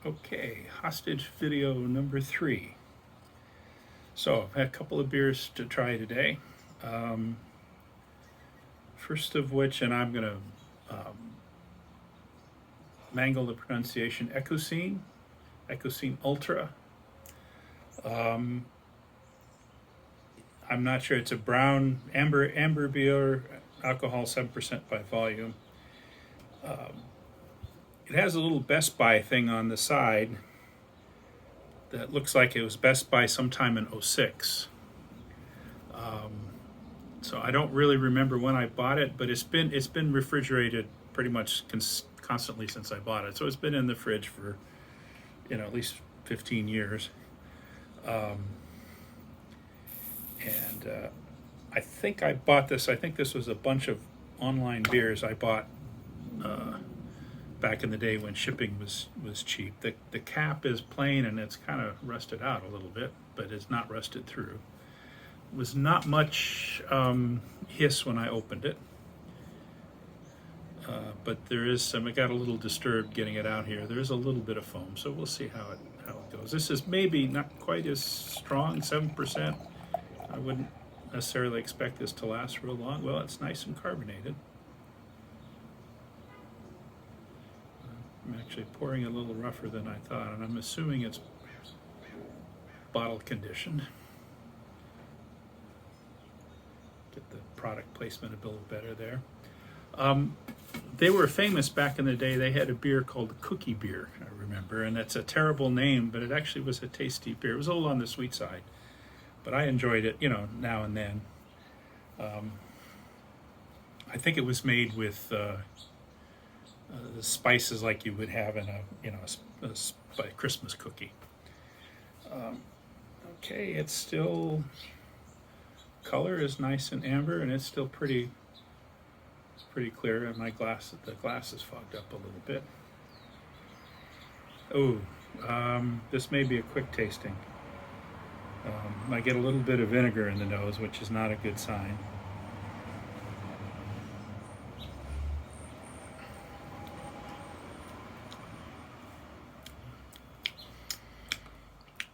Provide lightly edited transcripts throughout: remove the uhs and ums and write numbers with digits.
Okay, hostage video number 3. So I've had a couple of beers to try today. Um, First of which, and I'm going to mangle the pronunciation, Echocene Ultra. Um, I'm not sure. It's a brown amber beer, alcohol 7% by volume. It has a little Best Buy thing on the side that looks like it was Best Buy sometime in '06. So I don't really remember when I bought it, but it's been refrigerated pretty much constantly since I bought it. So it's been in the fridge for at least 15 years. Um, and I think I bought this. I think this was a bunch of online beers I bought back in the day when shipping was cheap. The cap is plain and it's kind of rusted out a little bit, but it's not rusted through. Was not much hiss when I opened it, but there is some. It got a little disturbed getting it out here. There is a little bit of foam, so we'll see how it goes. This is maybe not quite as strong, 7%. I wouldn't necessarily expect this to last real long. Well, it's nice and carbonated. I'm actually pouring a little rougher than I thought, and I'm assuming it's bottle conditioned. Get the product placement a little better there. They were famous back in the day. They had a beer called Cookie Beer, I remember, and that's a terrible name, but it actually was a tasty beer. It was a little on the sweet side, but I enjoyed it, now and then. I think it was made with the spices like you would have in a Christmas cookie. Okay, it's still. Color is nice and amber, and it's still pretty clear. And the glass is fogged up a little bit. This may be a quick tasting. I get a little bit of vinegar in the nose, which is not a good sign.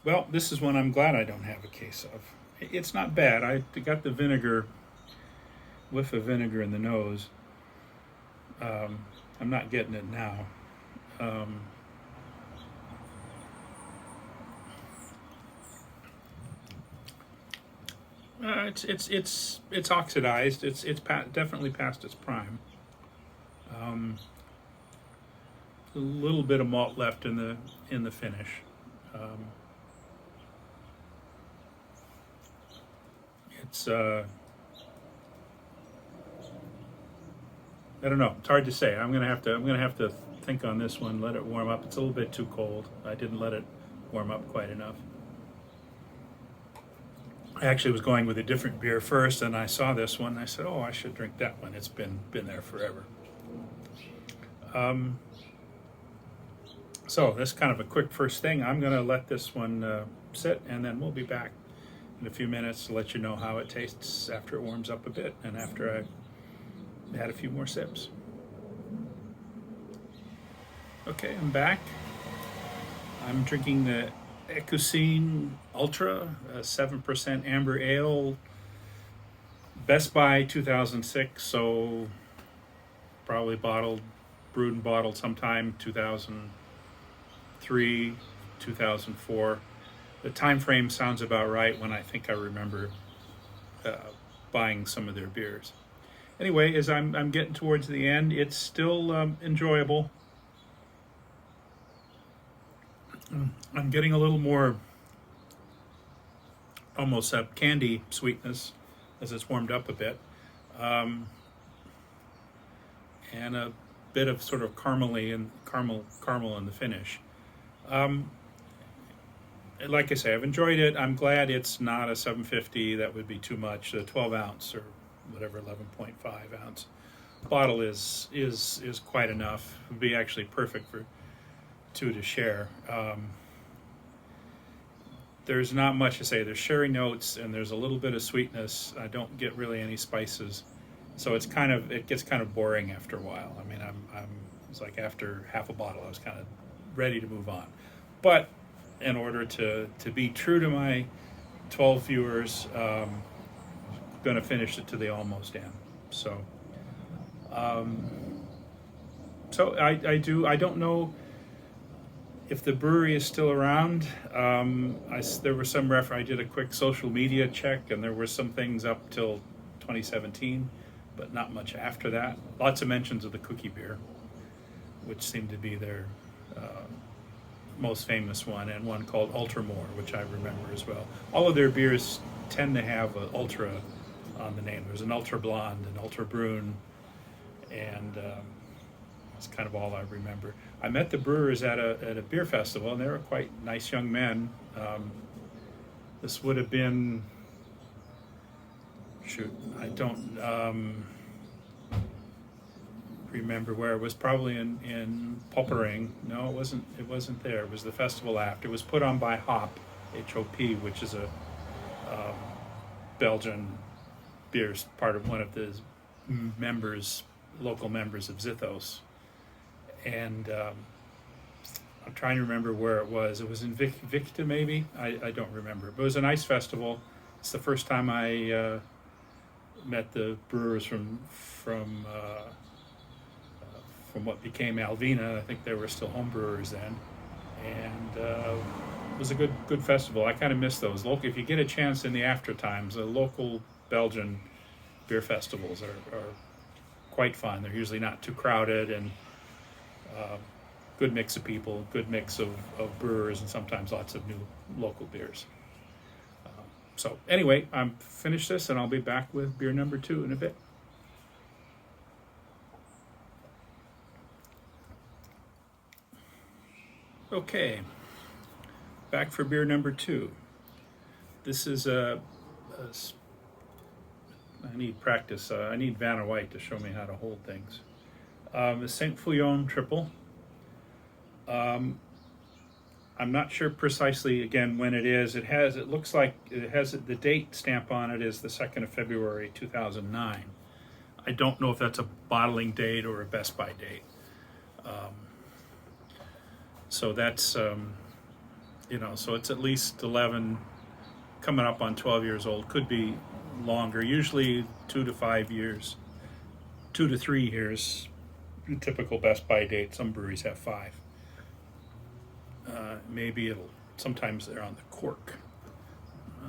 Well, this is one I'm glad I don't have a case of. It's not bad. I got the whiff of vinegar in the nose. I'm not getting it now. It's oxidized. It's definitely past its prime. A little bit of malt left in the finish. It's I don't know. It's hard to say. I'm gonna have to think on this one. Let it warm up. It's a little bit too cold. I didn't let it warm up quite enough. I actually was going with a different beer first, and I saw this one. And I said, "Oh, I should drink that one. It's been there forever." So that's kind of a quick first thing. I'm gonna let this one sit, and then we'll be back in a few minutes to let you know how it tastes after it warms up a bit and after I've had a few more sips. Okay, I'm back. I'm drinking the Ecaussinnes Ultra, a 7% amber ale, Best Buy 2006, so probably brewed and bottled sometime 2003, 2004. The time frame sounds about right when I think I remember buying some of their beers. Anyway, as I'm getting towards the end, it's still enjoyable. I'm getting a little more almost candy sweetness as it's warmed up a bit, and a bit of sort of caramel in the finish. Like I say, I've enjoyed it. I'm glad it's not a 750. That would be too much. The 12 ounce or whatever 11.5 ounce bottle is quite enough. It would be actually perfect for two to share. There's not much to say. There's sherry notes and there's a little bit of sweetness. I don't get really any spices, so it gets kind of boring after a while. I mean, it's like after half a bottle, I was kind of ready to move on. But in order to be true to my 12 viewers, going to finish it to the almost end. So, I don't know if the brewery is still around. There was some I did a quick social media check, and there were some things up till 2017, but not much after that. Lots of mentions of the cookie beer, which seemed to be their most famous one, and one called Ultramore, which I remember as well. All of their beers tend to have an Ultra on the name. There's an Ultra Blonde, an Ultra Brune, and that's kind of all I remember. I met the brewers at a beer festival, and they were quite nice young men. This would have been, I don't remember where. It was probably in Poppering. No, it wasn't there. It was the festival after. It was put on by Hop, H-O-P, which is a Belgian beer, part of one of the local members of Zithos. And I'm trying to remember where it was. It was in Victa, maybe? I don't remember. But it was a nice festival. It's the first time I met the brewers from what became Alvina. I think they were still home brewers then. And it was a good festival. I kind of miss those. If you get a chance in the after times, the local Belgian beer festivals are quite fun. They're usually not too crowded, and good mix of people, good mix of brewers, and sometimes lots of new local beers. So anyway, I'm finished this, and I'll be back with beer number 2 in a bit. Okay, back for beer number 2. This is I need practice. I need Vanna White to show me how to hold things. The Feuillien Tripel. I'm not sure precisely again when it is. It looks like it has the date stamp on it is the 2nd of February 2009. I don't know if that's a bottling date or a Best By date. So that's so it's at least 11, coming up on 12 years old. Could be longer. Usually 2 to 5 years, 2 to 3 years. Typical Best By date. Some breweries have 5. Maybe sometimes they're on the cork.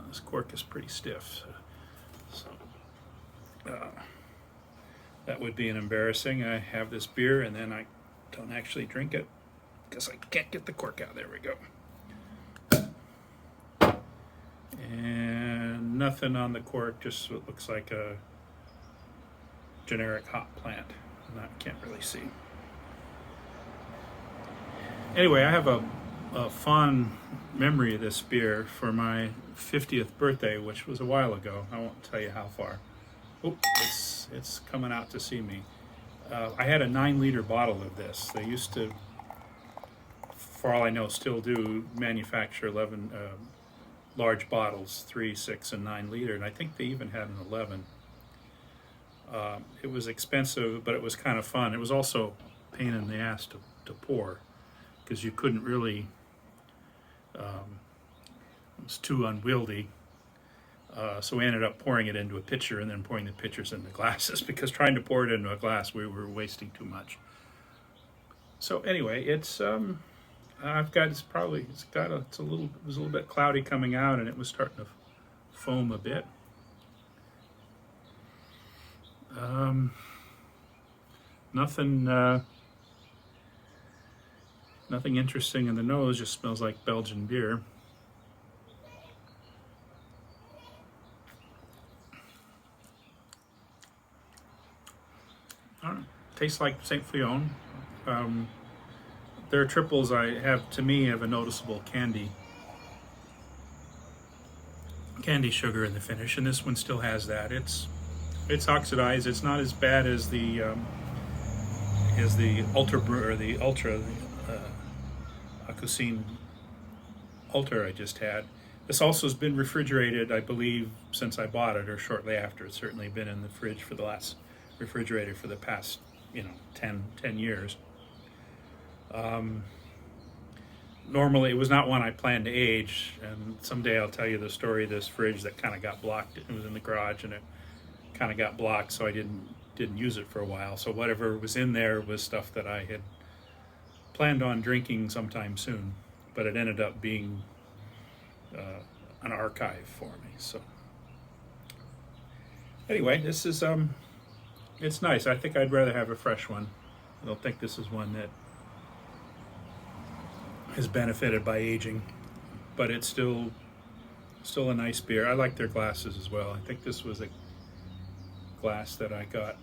This cork is pretty stiff, so that would be an embarrassing. I have this beer and then I don't actually drink it because I can't get the cork out. There we go. And nothing on the cork, just what looks like a generic hop plant. I can't really see. Anyway, I have a fond memory of this beer for my 50th birthday, which was a while ago. I won't tell you how far. Oh, it's coming out to see me. I had a 9-liter bottle of this. They used to, for all I know, still do manufacture 11 large bottles, 3, 6, and 9 liter, and I think they even had an 11. It was expensive, but it was kind of fun. It was also a pain in the ass to pour, because you couldn't really, it was too unwieldy. So we ended up pouring it into a pitcher and then pouring the pitchers into glasses, because trying to pour it into a glass, we were wasting too much. So anyway, it was a little bit cloudy coming out, and it was starting to foam a bit. Nothing interesting in the nose, just smells like Belgian beer. Tastes like St. Feuillien. Their triples to me have a noticeable candy sugar in the finish, and this one still has that. It's oxidized. It's not as bad as the Ultra or the Ultra Echocene Ultra I just had. This also has been refrigerated, I believe, since I bought it, or shortly after. It's certainly been in the fridge for the past 10 years. normally it was not one I planned to age, and someday I'll tell you the story of this fridge that kind of got blocked. It was in the garage and it kind of got blocked, so I didn't use it for a while. So whatever was in there was stuff that I had planned on drinking sometime soon, but it ended up being an archive for me. So anyway, this is it's nice. I think I'd rather have a fresh one. I don't think this is one that has benefited by aging, but it's still a nice beer. I like their glasses as well. I think this was a glass that I got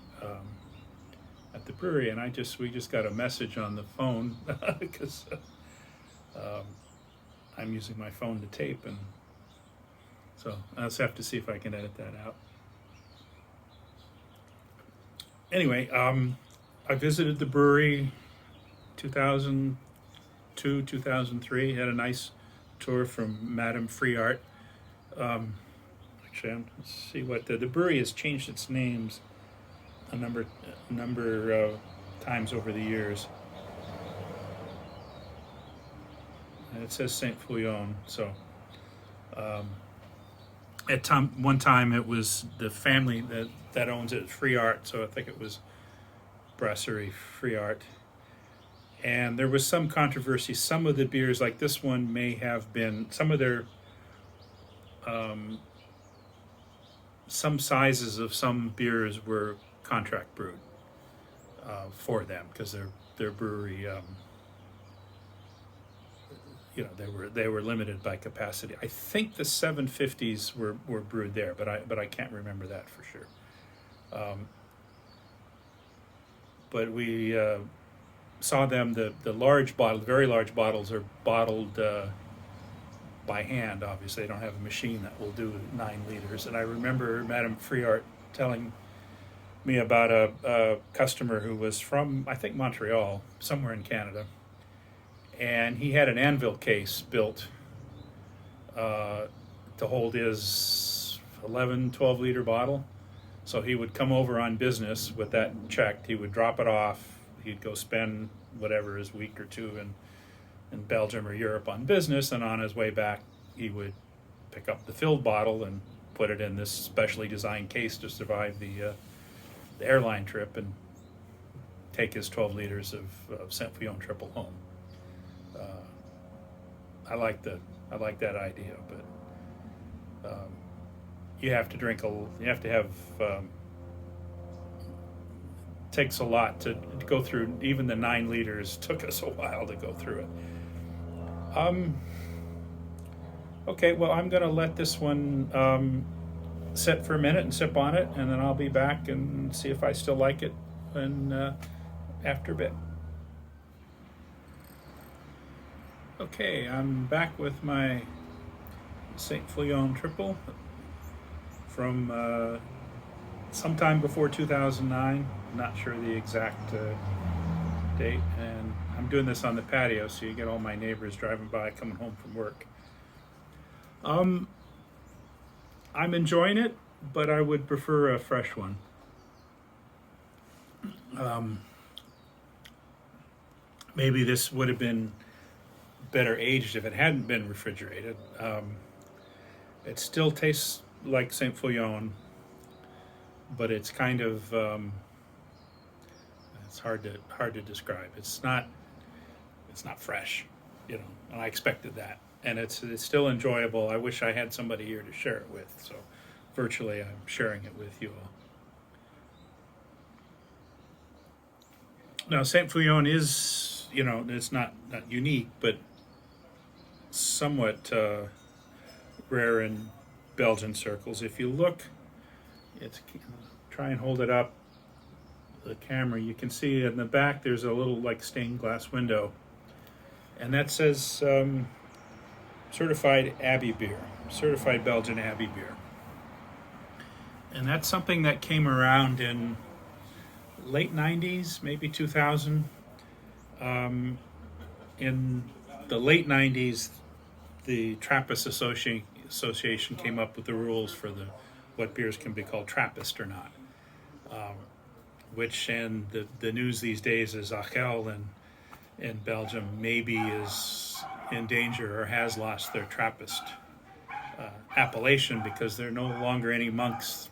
at the brewery, and we just got a message on the phone because I'm using my phone to tape, and so I'll just have to see if I can edit that out. Anyway, I visited the brewery 2002, 2003, had a nice tour from Madame Friart. Actually, let's see what the brewery has changed its names a number of times over the years. And it says Saint Feuillien, so at one time it was the family that owns it, Friart, so I think it was Brasserie Friart. And there was some controversy. Some of the beers, like this one, may have been, some of their some sizes of some beers were contract brewed for them, because their brewery, they were limited by capacity. I think the 750s were brewed there, but I can't remember that for sure. But we saw them. The large bottle, very large bottles, are bottled by hand. Obviously, they don't have a machine that will do 9 liters. And I remember Madame Friart telling me about a customer who was from, I think, Montreal, somewhere in Canada, and he had an anvil case built to hold his 11, 12 liter bottle. So he would come over on business with that checked. He would drop it off. He'd go spend whatever, his week or two in Belgium or Europe on business, and on his way back he would pick up the filled bottle and put it in this specially designed case to survive the airline trip, and take his 12 liters of Saint Feuillien Tripel home. I like that idea, but you have to drink you have to have takes a lot to go through. Even the 9 liters took us a while to go through it. Okay, well, I'm going to let this one sit for a minute and sip on it, and then I'll be back and see if I still like it after a bit. Okay, I'm back with my Saint Feuillien Tripel from sometime before 2009. Not sure the exact date, and I'm doing this on the patio, so you get all my neighbors driving by coming home from work. I'm enjoying it, but I would prefer a fresh one. Maybe this would have been better aged if it hadn't been refrigerated. It still tastes like Saint Feuillien, but it's kind of it's hard to describe. It's not fresh, and I expected that, and it's still enjoyable. I wish I had somebody here to share it with, so virtually I'm sharing it with you all. Now, Saint Feuillien is, it's not unique, but somewhat rare in Belgian circles. If you look, try and hold it up, the camera, you can see in the back there's a little stained glass window, and that says certified Abbey beer, certified Belgian Abbey beer. And that's something that came around in late 90s, maybe 2000. In the late 90s, the Trappist Association came up with the rules for what beers can be called Trappist or not, which in the news these days is Achel in Belgium maybe is in danger or has lost their Trappist appellation because there are no longer any monks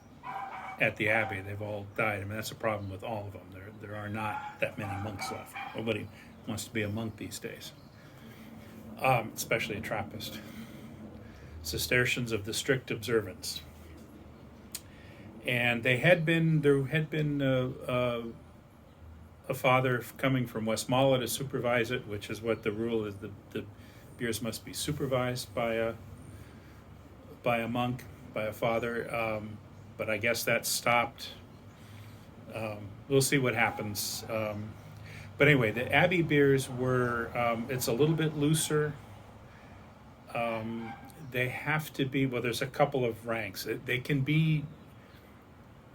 at the abbey. They've all died. I mean, that's a problem with all of them. There are not that many monks left. Nobody wants to be a monk these days, especially a Trappist. Cistercians of the strict observance. And there had been a father coming from Westmalle to supervise it, which is what the rule is. The beers must be supervised by a monk, by a father. But I guess that stopped. We'll see what happens. But anyway, the Abbey beers were, it's a little bit looser. They have to be, well, there's a couple of ranks. They can be,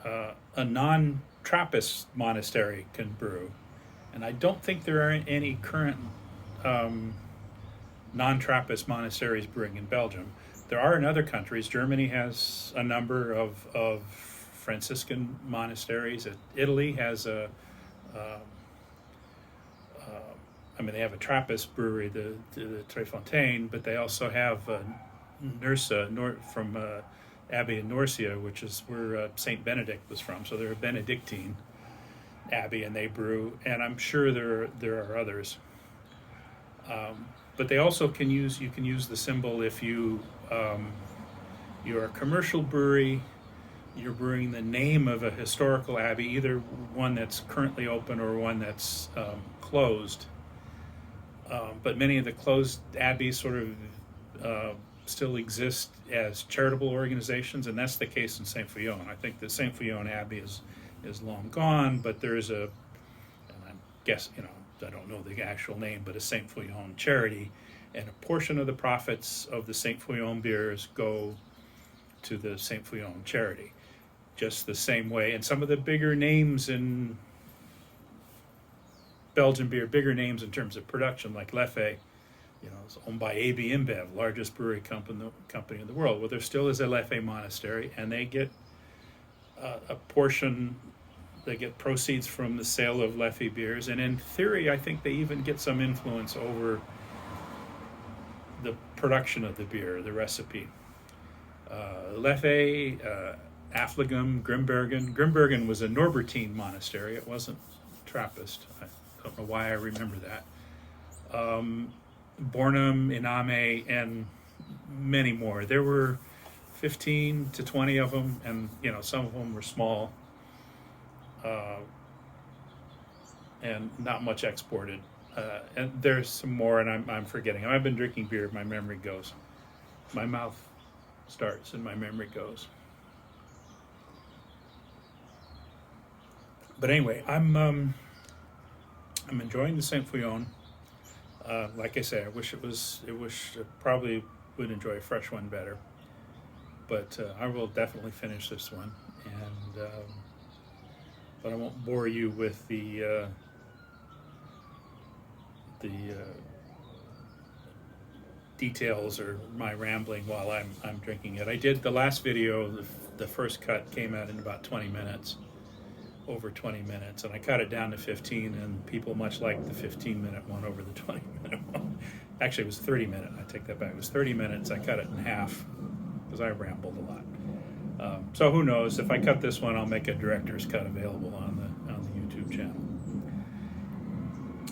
a non-Trappist monastery can brew. And I don't think there are any current non-Trappist monasteries brewing in Belgium. There are in other countries. Germany has a number of Franciscan monasteries. Italy has they have a Trappist brewery, the Tre Fontaine, but they also have Nursa from Abbey in Norcia, which is where Saint Benedict was from. So they're a Benedictine abbey, and they brew. And I'm sure there are others. But they also you can use the symbol if you're a commercial brewery, you're brewing the name of a historical abbey, either one that's currently open or one that's closed. But many of the closed abbeys sort of still exist as charitable organizations, and that's the case in Saint Feuillien. I think the Saint Feuillien Abbey is long gone, but there is and I guess, I don't know the actual name, but a Saint Feuillien charity, and a portion of the profits of the Saint Feuillien beers go to the Saint Feuillien charity. Just the same way, and some of the bigger names in Belgian beer, bigger names in terms of production, like Leffe, it's owned by AB InBev, largest brewery company in the world. Well, there still is a Leffe monastery, and they get a portion. They get proceeds from the sale of Leffe beers, and in theory, I think they even get some influence over the production of the beer, the recipe. Leffe, Affligem, Grimbergen. Grimbergen was a Norbertine monastery. It wasn't Trappist. I don't know why I remember that. Bornum, Iname, and many more. There were 15 to 20 of them, and some of them were small, and not much exported. And there's some more, and I'm forgetting. I've been drinking beer. My memory goes. My mouth starts, and my memory goes. But anyway, I'm enjoying the Saint Feuillien. Like I say, I wish I probably would enjoy a fresh one better. But I will definitely finish this one, and but I won't bore you with the details or my rambling while I'm drinking it. I did the last video. The first cut came out in about 20 minutes. Over 20 minutes, and I cut it down to 15, and people much like the 15-minute one over the 20-minute one. Actually, it was 30-minute. I take that back. It was 30 minutes. I cut it in half because I rambled a lot. So who knows? If I cut this one, I'll make a director's cut available on the YouTube channel.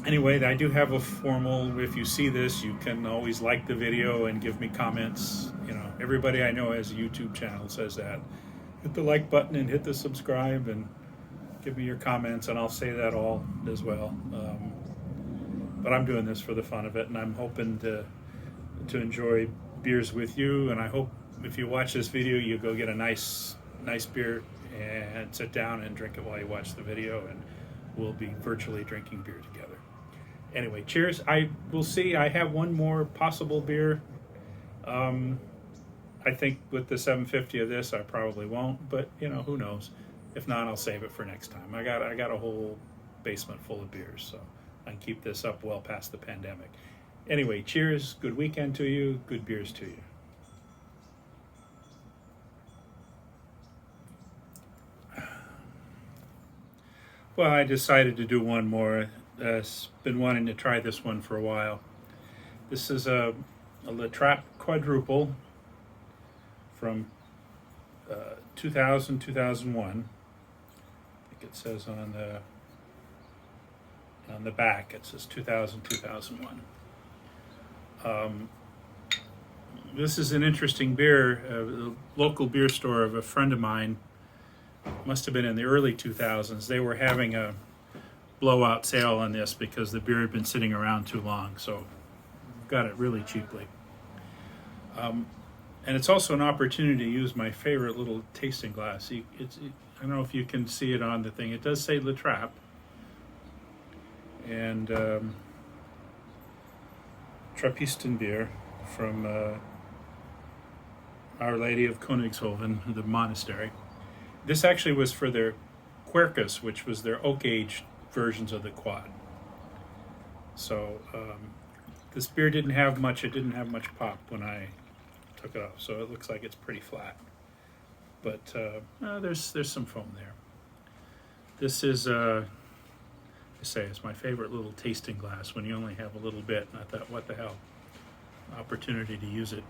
Anyway, I do have a formal. If you see this, you can always like the video and give me comments. Everybody I know has a YouTube channel says that. Hit the like button and hit the subscribe and give me your comments, and I'll say that all as well. But I'm doing this for the fun of it, and I'm hoping to enjoy beers with you. And I hope if you watch this video, you go get a nice beer and sit down and drink it while you watch the video, and we'll be virtually drinking beer together. Anyway, cheers. We'll see. I have one more possible beer. I think with the 750 of this, I probably won't, but who knows. If not, I'll save it for next time. I got a whole basement full of beers, so I can keep this up well past the pandemic. Anyway, cheers, good weekend to you, good beers to you. Well, I decided to do one more. been wanting to try this one for a while. This is a Trappe Quadruple from 2000, 2001. I think it says on the back, it says 2000, 2001. This is an interesting beer. The local beer store of a friend of mine, must have been in the early 2000s, they were having a blowout sale on this because the beer had been sitting around too long, so got it really cheaply. And it's also an opportunity to use my favorite little tasting glass. I don't know if you can see it on the thing. It does say La Trappe. And Trappisten beer from Our Lady of Königshofen, the monastery. This actually was for their Quercus, which was their oak-aged versions of the quad. So this beer didn't have much. It didn't have much pop when I took it off. So it looks like it's pretty flat. But there's some foam there. This is, I say, it's my favorite little tasting glass when you only have a little bit. And I thought, what the hell? Opportunity to use it.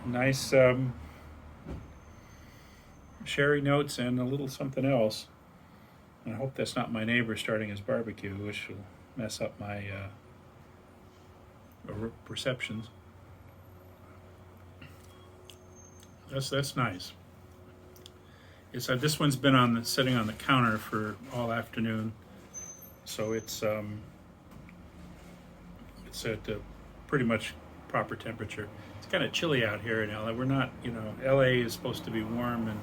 Nice sherry notes and a little something else. And I hope that's not my neighbor starting his barbecue, which will mess up my perceptions. That's nice. This one's been sitting on the counter for all afternoon, so it's at pretty much proper temperature. It's kind of chilly out here in LA. We're not, LA is supposed to be warm and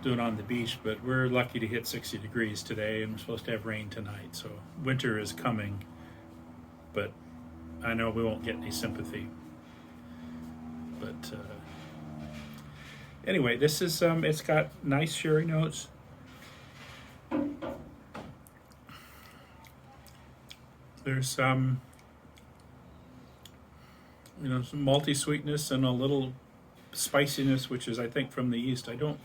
doing on the beach, but we're lucky to hit 60 degrees today, and we're supposed to have rain tonight. So winter is coming, but I know we won't get any sympathy. But anyway, this is it's got nice sherry notes. There's some malty sweetness and a little spiciness, which is, I think, from the yeast. I don't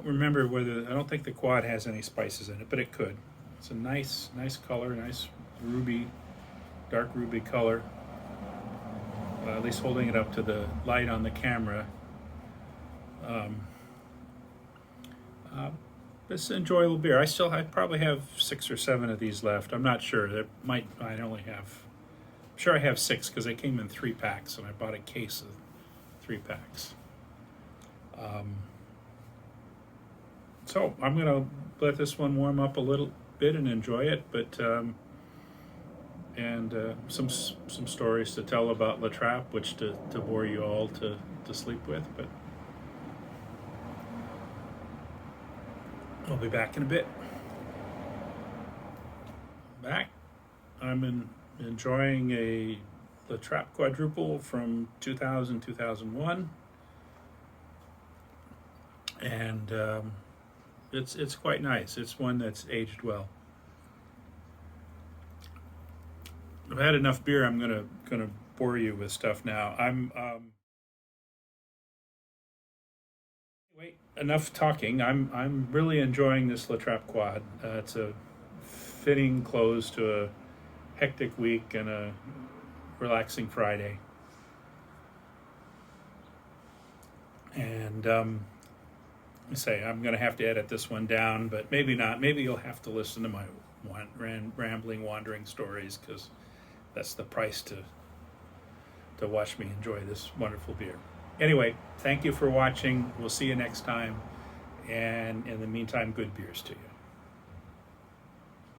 remember I don't think the quad has any spices in it, but it could. It's a nice color, nice dark ruby color. At least holding it up to the light on the camera. It's an enjoyable beer. I probably have 6 or 7 of these left. I'm not sure. I'm sure I have 6 because they came in 3 packs, and I bought a case of 3 packs. So I'm gonna let this one warm up a little bit and enjoy it, but some stories to tell about La Trappe, which to bore you all to sleep with, but I'll be back in a bit. I'm enjoying a La Trappe Quadruple from 2000, 2001, and it's quite nice. It's one that's aged well. I've had enough beer. I'm gonna bore you with stuff now. Enough talking. I'm really enjoying this La Trappe Quad. It's a fitting close to a hectic week and a relaxing Friday. And I say I'm going to have to edit this one down, but maybe not. Maybe you'll have to listen to my rambling, wandering stories, because that's the price to watch me enjoy this wonderful beer. Anyway, thank you for watching. We'll see you next time. And in the meantime, good beers to you.